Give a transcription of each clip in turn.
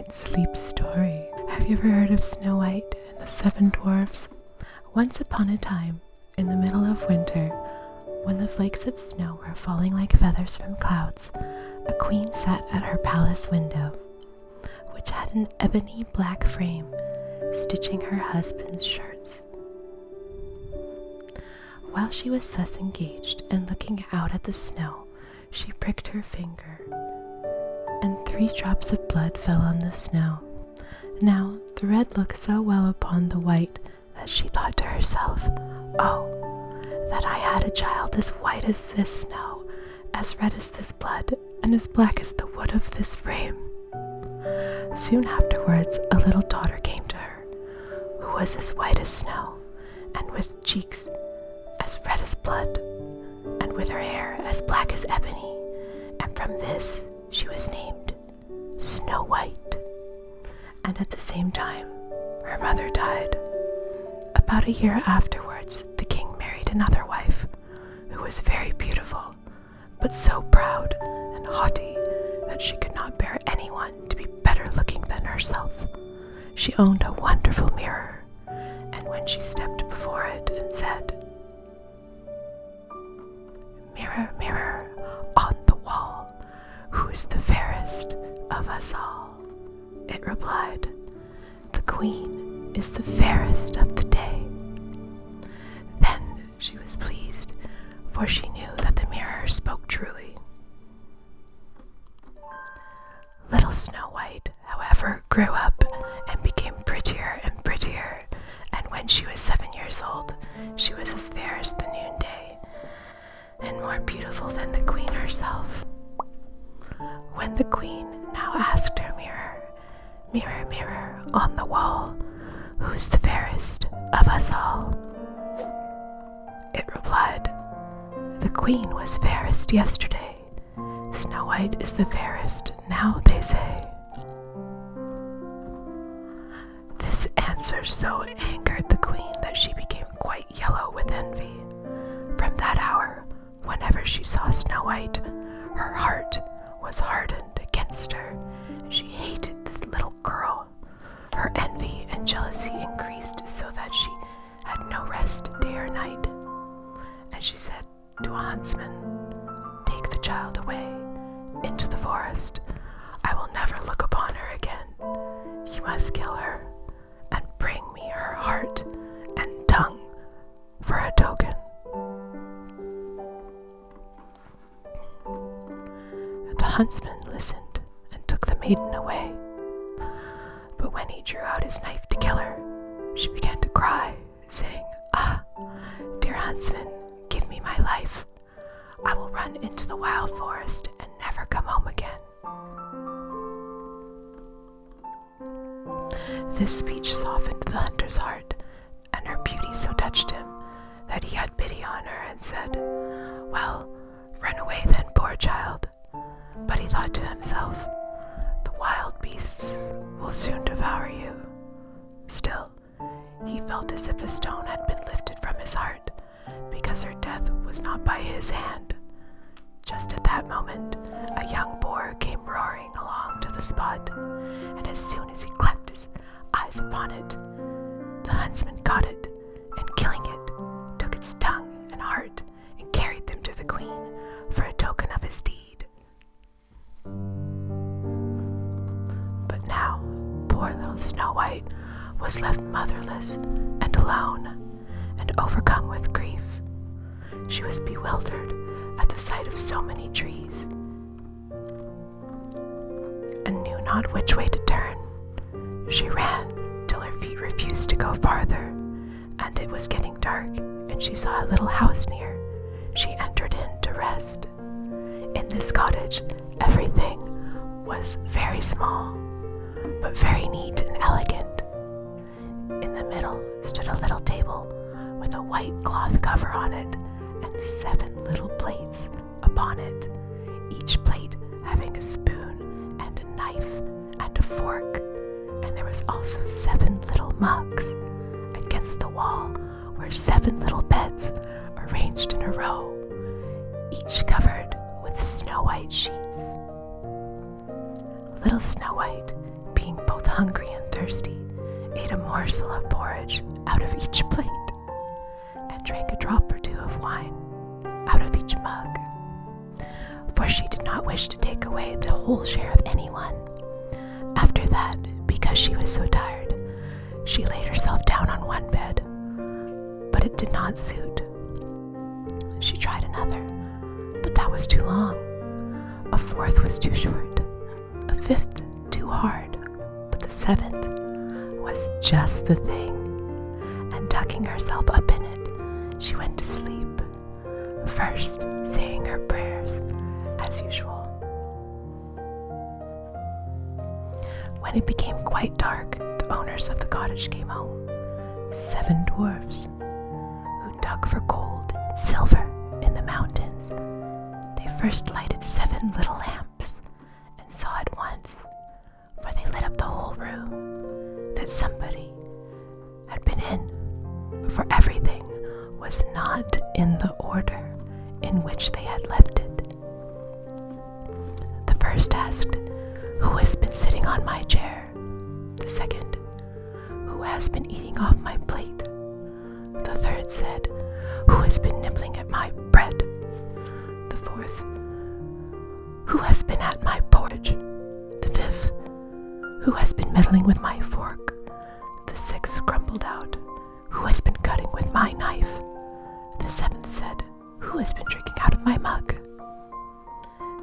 White Sleep Story. Have you ever heard of Snow White and the Seven Dwarves? Once upon a time, in the middle of winter, when the flakes of snow were falling like feathers from clouds, a queen sat at her palace window, which had an ebony black frame, stitching her husband's shirts. While she was thus engaged and looking out at the snow, she pricked her finger, and 3 drops of blood fell on the snow. Now the red looked so well upon the white that she thought to herself, "Oh, that I had a child as white as this snow, as red as this blood, and as black as the wood of this frame." Soon afterwards a little daughter came to her, who was as white as snow, and with cheeks as red as blood, and with her hair as black as ebony, and from this she was named Snow White. And at the same time, her mother died. About a year afterwards, the king married another wife, who was very beautiful, but so proud and haughty that she could not bear anyone to be better looking than herself. She owned a wonderful mirror, and when she stepped before it and said, "Mirror, mirror on the wall, who's the fairest of us all?" it replied, "The queen is the fairest of the day." Then she was pleased, for she knew that the mirror spoke truly. Little Snow White, however, grew up and became prettier and prettier, and when she was 7 years old, she was as fair as the noonday, and more beautiful than the queen herself. When the queen now asked her mirror, "Mirror, mirror on the wall, who's the fairest of us all?" it replied, "The queen was fairest yesterday. Snow White is the fairest now, they say." This answer so angered the queen that she became quite yellow with envy. From that hour, whenever she saw Snow White, her heart was hardened against her, and she hated the little girl. Her envy and jealousy increased so that she had no rest day or night. And she said to a huntsman, "Take the child away into the forest. I will never look upon her again. You must kill her and bring me her heart and tongue for a token." The huntsman listened and took the maiden away. But when he drew out his knife to kill her, she began to cry, saying, "Ah, dear huntsman, give me my life. I will run into the wild forest and never come home again." This speech softened the hunter's heart, and her beauty so touched him that he had pity on her and said, "Well, run away then, poor child." But he thought to himself, "The wild beasts will soon devour you." Still, he felt as if a stone had been lifted from his heart, because her death was not by his hand. Just at that moment, a young boar came roaring along to the spot, and as soon as he clapped his eyes upon it, the huntsman caught it, and killing it, took its tongue and heart and carried them to the queen for a token of his deed. But now, poor little Snow White was left motherless and alone, and overcome with grief. She was bewildered at the sight of so many trees, and knew not which way to turn. She ran till her feet refused to go farther, and it was getting dark, and she saw a little house near. She entered in to rest. In this cottage, everything was very small, but very neat and elegant. In the middle stood a little table with a white cloth cover on it, and 7 little plates upon it, each plate having a spoon and a knife and a fork, and there was also 7 little mugs. Against the wall were 7 little beds arranged in a row, each covered with snow white sheets. Little Snow White, being both hungry and thirsty, ate a morsel of porridge out of each plate, and drank a drop or two of wine out of each mug, for she did not wish to take away the whole share of anyone. After that, because she was so tired, she laid herself down on one bed, but it did not suit. She tried another, but that was too long. A fourth was too short, a fifth too hard, but the seventh was just the thing, and tucking herself up in it, she went to sleep, first saying her prayers as usual. When it became quite dark, the owners of the cottage came home, 7 dwarfs, who dug for gold and silver in the mountains. They first lighted 7 little lamps, and saw at once, for they lit up the whole room, that somebody had been in, for everything was not in the order in which they had left it. The first asked, "Who has been sitting on my chair?" The second, "Who has been eating off my plate?" The third said, "Who has been nibbling at my bread?" The fourth, "Who has been at my porridge?" The fifth, "Who has been meddling with my fork?" The sixth grumbled out, "Who has been cutting with my knife?" The seventh said, "Who has been drinking out of my mug?"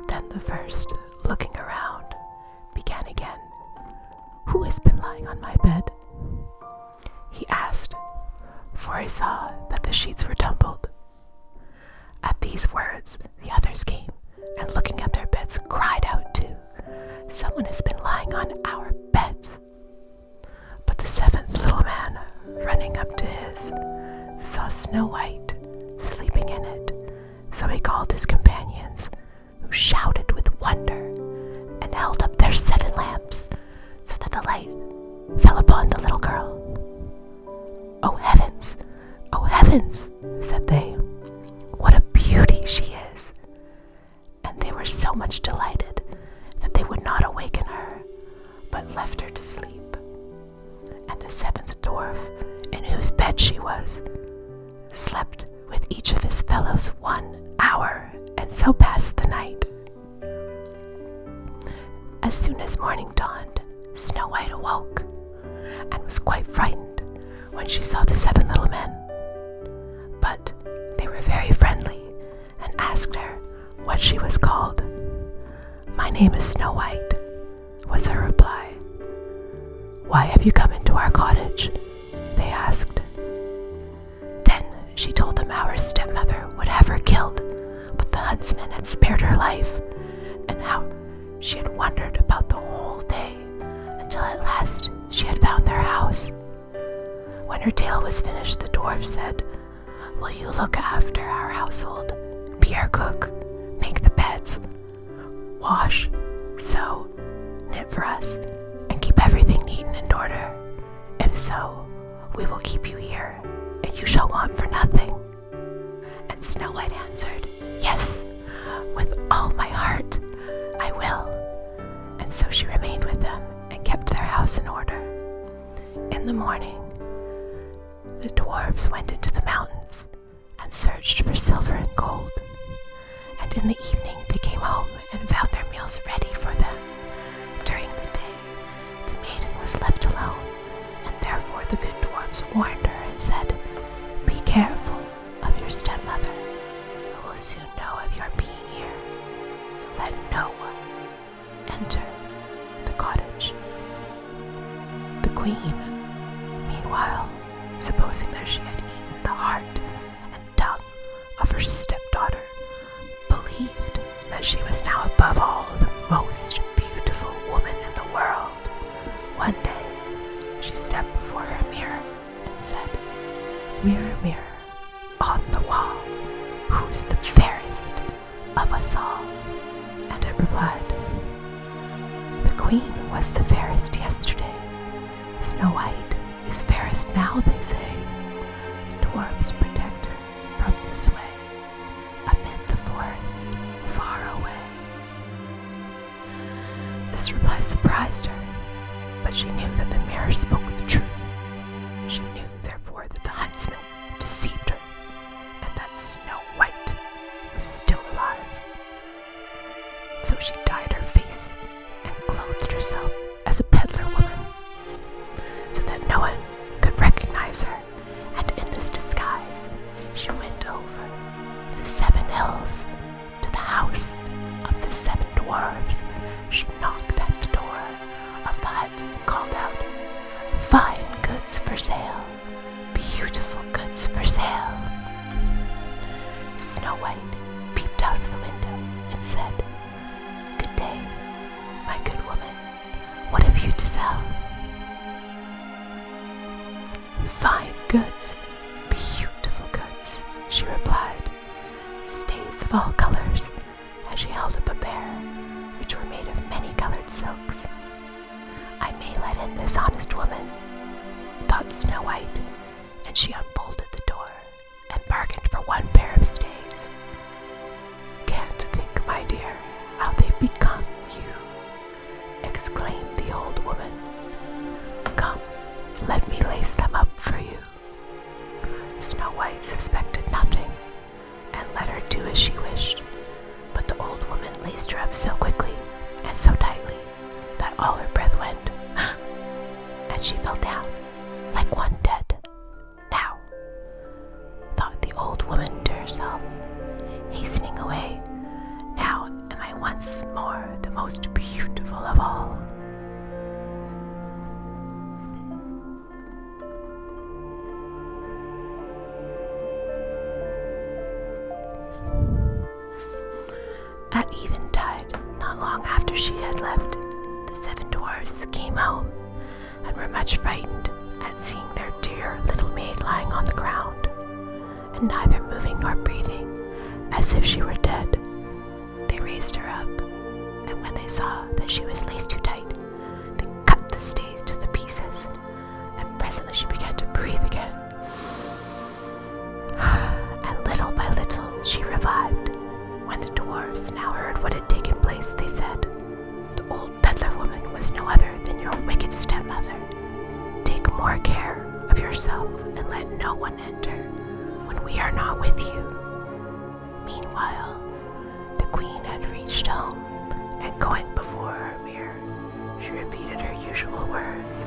Then the first, looking around, began again, "Who has been lying on my bed?" He asked, for he saw that the sheets were tumbled. At these words, the others came, and looking at their beds, cried out too, "Someone has been lying on our beds." But the seventh little man, running up to his, saw Snow White sleeping in it, so he called his companions, who shouted with wonder, and held up their 7 lamps, so that the light fell upon the little girl. "Oh heavens! Oh heavens!" said they. "What a beauty she is!" And they were so much delighted that they would not awaken her, but left her to sleep. And the 7th dwarf, in whose bed she was, slept with each of his fellows 1 hour, and so passed the night. As soon as morning dawned, Snow White awoke, and was quite frightened when she saw the 7 little men. But they were very friendly, and asked her what she was called. "My name is Snow White," was her reply. "Why have you come into our cottage?" they asked. Then she told them how her stepmother would have her killed, but the huntsman had spared her life, and how she had wandered about the whole day until at last she had found their house. When her tale was finished, the dwarf said, "Will you look after our household, be our cook, make the beds, wash, sew, knit for us, and keep everything neat and in order? If so, we will keep you here, and you shall want for nothing." And Snow White answered, "Yes, with all my heart, I will." And so she remained with them and kept their house in order. In the morning, the dwarves went into the mountains and searched for silver and gold. And in the evening they came home and found their meals ready for them. During the day, the maiden was left alone, and therefore the good dwarves warned her and said, "Be careful of your stepmother, who will soon know of your being here, so let no one enter the cottage." The queen, meanwhile, supposing that she had eaten the heart and tongue of her stepdaughter, believed that she was now above all the most beautiful woman in the world. One day she stepped before her mirror and said, "Mirror, mirror on the wall, who's the fairest of us all?" And it replied, "The queen was the fairest yesterday. Snow White is fairest now, they say. The dwarfs protect her from the sway amid the forest far away." This reply surprised her, but she knew that the mirror spoke the truth. She knew, therefore, that the huntsman deceived her, and that Snow White was still alive. So she dyed her face and clothed herself as a peddler woman, so that no one could recognize her, and in this disguise she went over the 7 hills to the house of the 7 dwarves. She knocked at the door of the hut and called out, "Fine goods for sale, beautiful goods for sale." Snow White peeped out of the window and said, "Good day, my good woman. What have you to sell?" "Fine goods, beautiful goods," she replied. "Stays of all colors," and she held up a pair, which were made of many-colored silks. "I may let in this honest woman," thought Snow White, and she unbolted the door and bargained for 1 pair of stays. "Can't think, my dear, how they become you," exclaimed the old woman. "Come, let me lace them up for you." Snow White suspected nothing, and let her do as she wished, but the old woman laced her up so quickly and so tightly that all her breath went, and she fell down like one dead. "Now," thought the old woman to herself, hastening away, "now am I once more the most beautiful of all." At eventide, not long after she had left, the 7 dwarfs came home and were much frightened at seeing their dear little maid lying on the ground, and neither moving nor breathing, as if she were dead. They raised her up, and when they saw that she was laced too tight, they cut the stays to the pieces, and presently she began to breathe again. And little by little she revived. When the dwarfs now heard what had taken place, they said, "The old peddler woman was no other than your wicked stepmother. Take more care of yourself and let no one enter when we are not with you." Meanwhile, the queen had reached home, and going before her mirror, she repeated her usual words.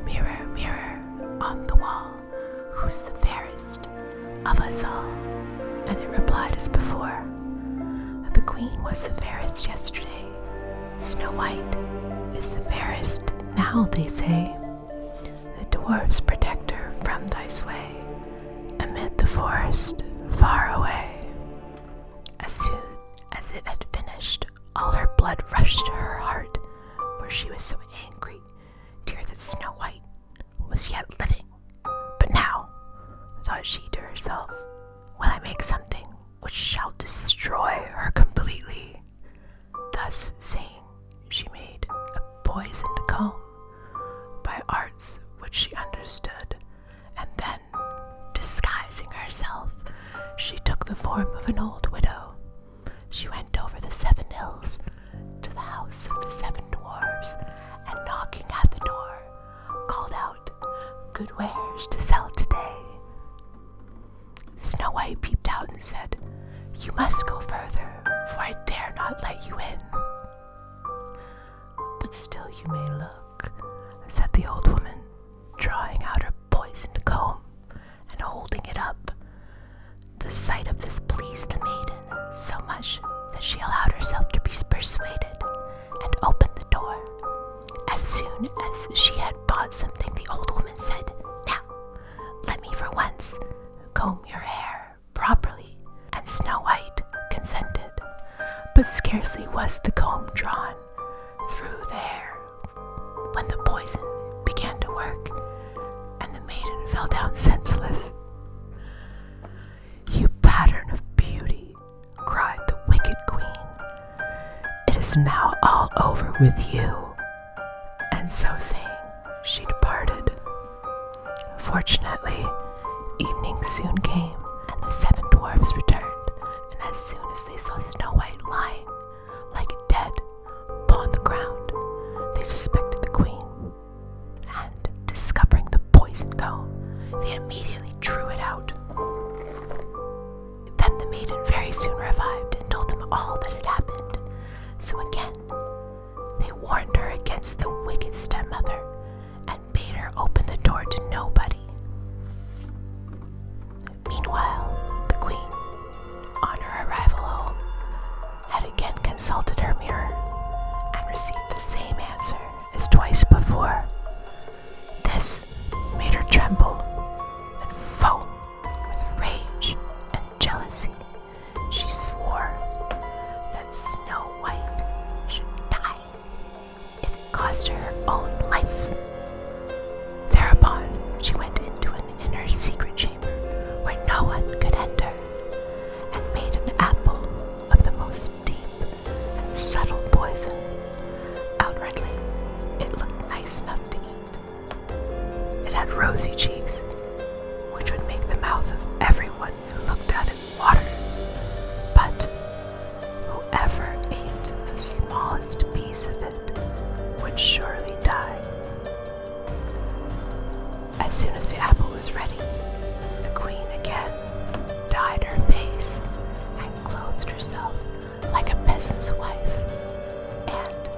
"Mirror, mirror on the wall, who's the fairest of us all?" And it replied as before. The queen was the fairest yesterday. Snow White is the fairest now, they say. The dwarfs protect her from thy sway, amid the forest far away. As soon as it had finished, all her blood rushed to her heart, for she was so angry to hear that Snow White was yet living. "But now," thought she to herself, "will I make something which shall destroy her completely." Thus saying, she made a poisoned comb by arts which she understood, and then, disguising herself, she took the form of an old widow. She went over the 7 hills to the house of the 7 dwarves, and knocking at the door, called out, "Good wares to sell today." Snow White peeped out and said, "You must go further, for I dare not let you in." "But still you may look," said the old woman, drawing out her poisoned comb and holding it up. The sight of this pleased the maiden so much that she allowed herself to be persuaded and opened the door. As soon as she had bought something, the old woman said, "Now, let me for once comb your hair properly," and Snow White consented. But scarcely was the comb drawn through the hair when the poison began to work, and the maiden fell down senseless. "You pattern of beauty," cried the wicked queen, "it is now all over with you." And so saying, she departed. Fortunately, evening soon came, and the 7 dwarfs returned, and as soon as they saw Snow White lying they suspected the queen, and discovering the poison comb, they immediately drew it out. Then the maiden very soon revived and told them all that had happened. So again, they warned her against the wicked stepmother and bade her open the door to nobody. Meanwhile, the queen, on her arrival home, had again consulted her mirror and received the same answer as twice before. This made her tremble and foam with rage and jealousy. She swore that Snow White should die if it cost her her own life. Thereupon she went into an inner secret chamber where no one could enter, and made an apple of the most deep and subtle poison. Outwardly, it looked nice enough to eat. It had rosy cheeks, which would make the mouth of everyone who looked at it water. But whoever ate the smallest piece of it would surely die. As soon as the apple was ready, the queen again dyed her face and clothed herself like a peasant's wife, and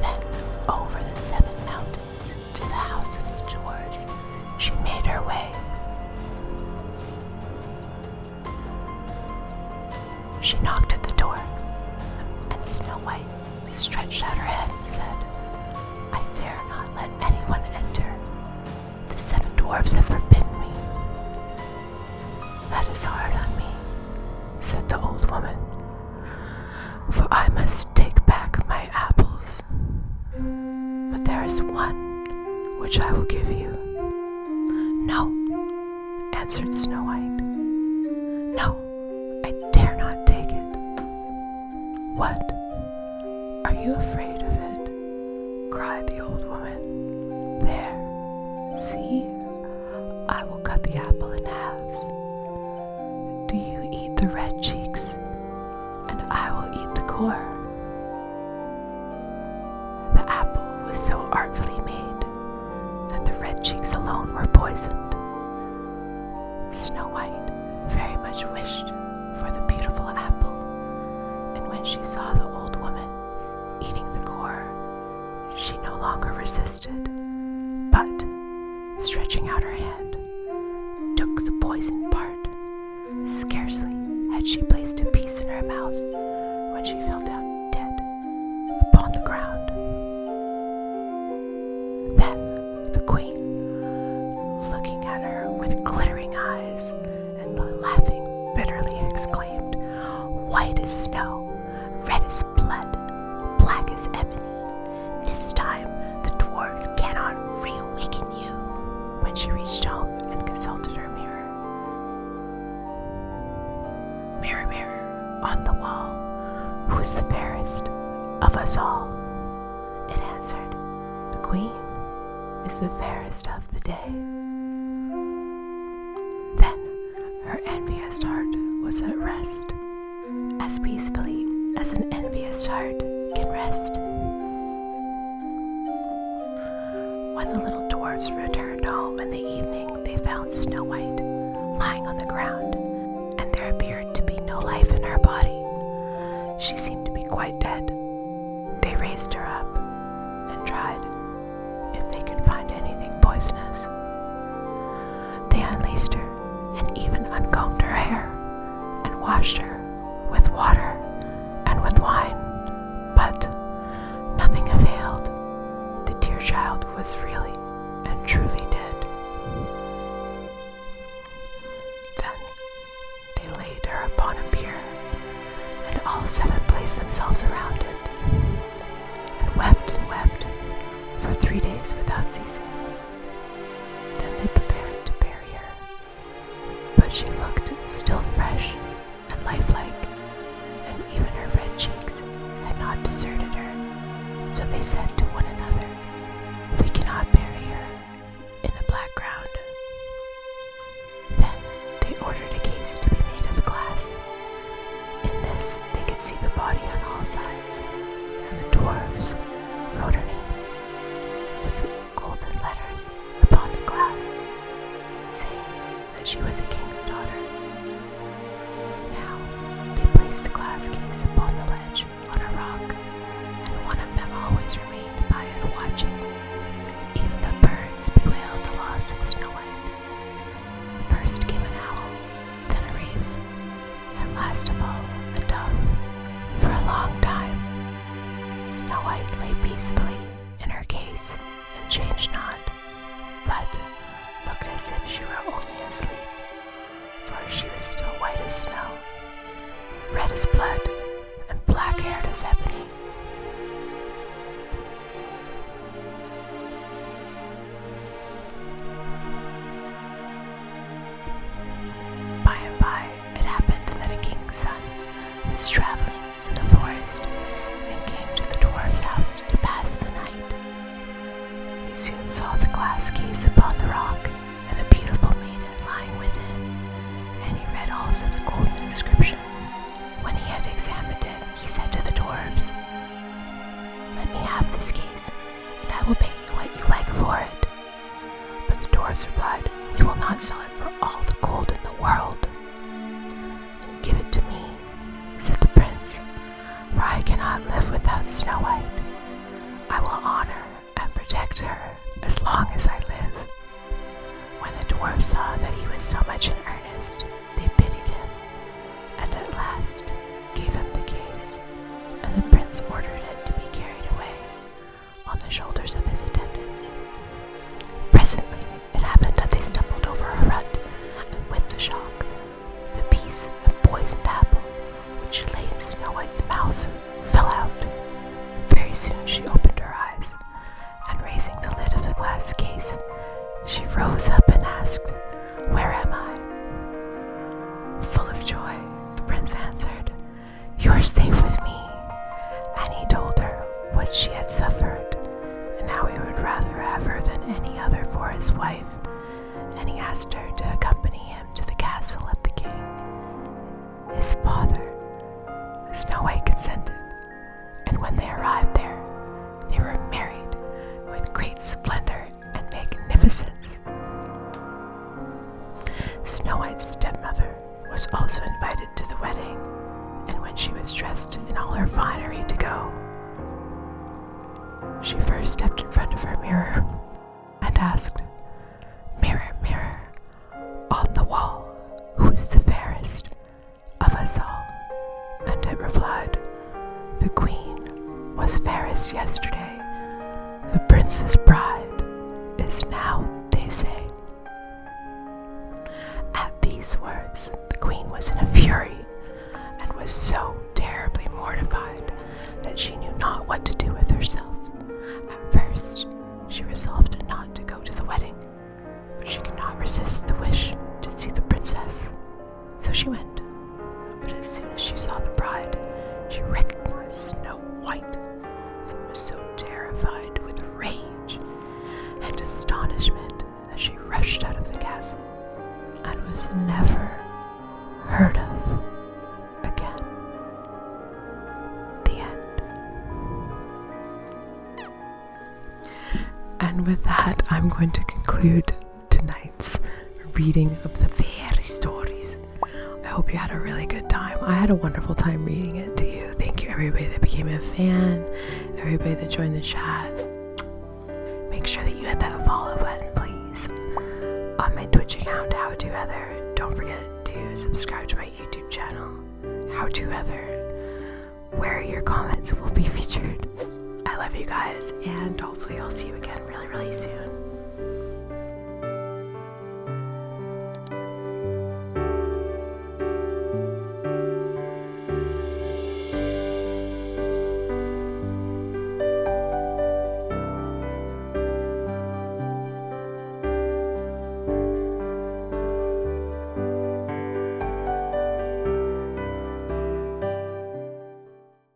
then over the 7 mountains to the house of the dwarfs she made her way. She knocked at the door, and Snow White stretched out her head and said, "I dare not let anyone enter. The 7 dwarves have forbidden me." "That is hard on me," said the old woman, "for I must take back my apples. But there is one which I will give you." "No," answered Snow White. "No, I dare not take it." "What? Are you afraid of it?" cried the old woman. "There, see, I will cut the apple in halves. Do you eat the red cheeks, and I will eat the core." The apple was so artfully made that the red cheeks alone were poisoned. Snow White very much wished for the beautiful apple, and when she saw the old woman eating the core, she no longer resisted, but, stretching out her hand, took the poisoned part. Scarcely had she placed a piece in her mouth when she fell down dead upon the ground. Then the queen, looking at her with glittering eyes and laughing bitterly, exclaimed, "White as snow, red as blood, black as ebony. This time the dwarves cannot reawaken you." When she reached home and consulted her mirror, "Mirror, mirror on the wall, who is the fairest of us all?" It answered, "The queen is the fairest of the day." Then her envious heart was at rest, as peacefully as an envious heart can rest. When the little dwarfs returned home in the evening, they found Snow White lying on the ground, and there appeared to be no life in her body. She seemed to be quite dead. They raised her up and tried if they could find anything poisonous. They unlaced her and even uncombed her hair and washed her with water and with wine, but nothing availed. The dear child was really and truly dead. Then they laid her upon a bier, and all 7 placed themselves around it, and wept for 3 days without ceasing. Then they prepared to bury her, but she looked still fresh and lifelike, and even her red cheeks had not deserted her. So they said to one another, "We cannot bury her in the black ground." Then they ordered a case to be made of glass. In this they could see the body on all sides, and the dwarves wrote her name she was a king's daughter. Now they placed the glass case upon the ledge on a rock, and one of them always remained by it watching. Even the birds bewailed the loss of Snow White. First came an owl, then a raven, and last of all a dove. For a long time Snow White lay peacefully in her case and changed not, but looked as if she were only asleep, for she was still white as snow, red as blood, and black-haired as ebony. By and by, it happened that a king's son was traveling in the forest and came to the dwarf's house to pass the night. He soon saw the glass case upon the rock and the beautiful maiden lying within, and he read also the golden inscription. When he had examined it, he said to the dwarves, "Let me have this case, and I will pay you what you like for it." But the dwarves replied, "We will not sell it for all the gold in the world." "Give it to me," said the prince, "for I cannot live without Snow White. I will honor and protect her as long as I live." When the dwarves saw that he was so much in earnest, they pitied him, and at last gave him the case, and the prince ordered it to be carried away on the shoulders of his attendants. Presently it happened that they stumbled over a rut, and with the shock, the piece of poisoned apple which lay in Snow White's mouth fell out. Very soon she opened her eyes, and raising the lid of the glass case, she rose up and asked, "Where am I?" Full of joy, the prince answered, "You are safe with me." And he told her what she had suffered, and how he would rather have her than any other for his wife, and he asked her to accompany him to the castle of the king, his father. Snow White consented, and when they arrived there, they were married with great splendor and magnificence. Snow White's stepmother was also invited to the wedding, and when she was dressed in all her finery to go, she first stepped in front of her mirror and asked, "Mirror, mirror, on the wall, who's the fairest of us all?" And it replied, "The queen was fairest yesterday. The prince's bride is now, they say." At these words, the queen was in a fury, and was so terribly mortified that she knew not what to do with herself. At first, she resolved not to go to the wedding, but she could not resist the wish to see the princess, so she went. But as soon as she saw the bride, she recognized Snow White, and was so terrified with rage and astonishment that she rushed out of the castle, and was never heard of again. The end. And with that, I'm going to conclude tonight's reading of the fairy stories. I hope you had a really good time. I had a wonderful time reading it to you. Thank you everybody that became a fan, everybody that joined the chat. Make sure that you hit that follow button, please, on my Twitch account, How To Heather. Don't forget to subscribe to my YouTube channel, How To Heather, where your comments will be featured. I love you guys, and hopefully I'll see you again really, really soon.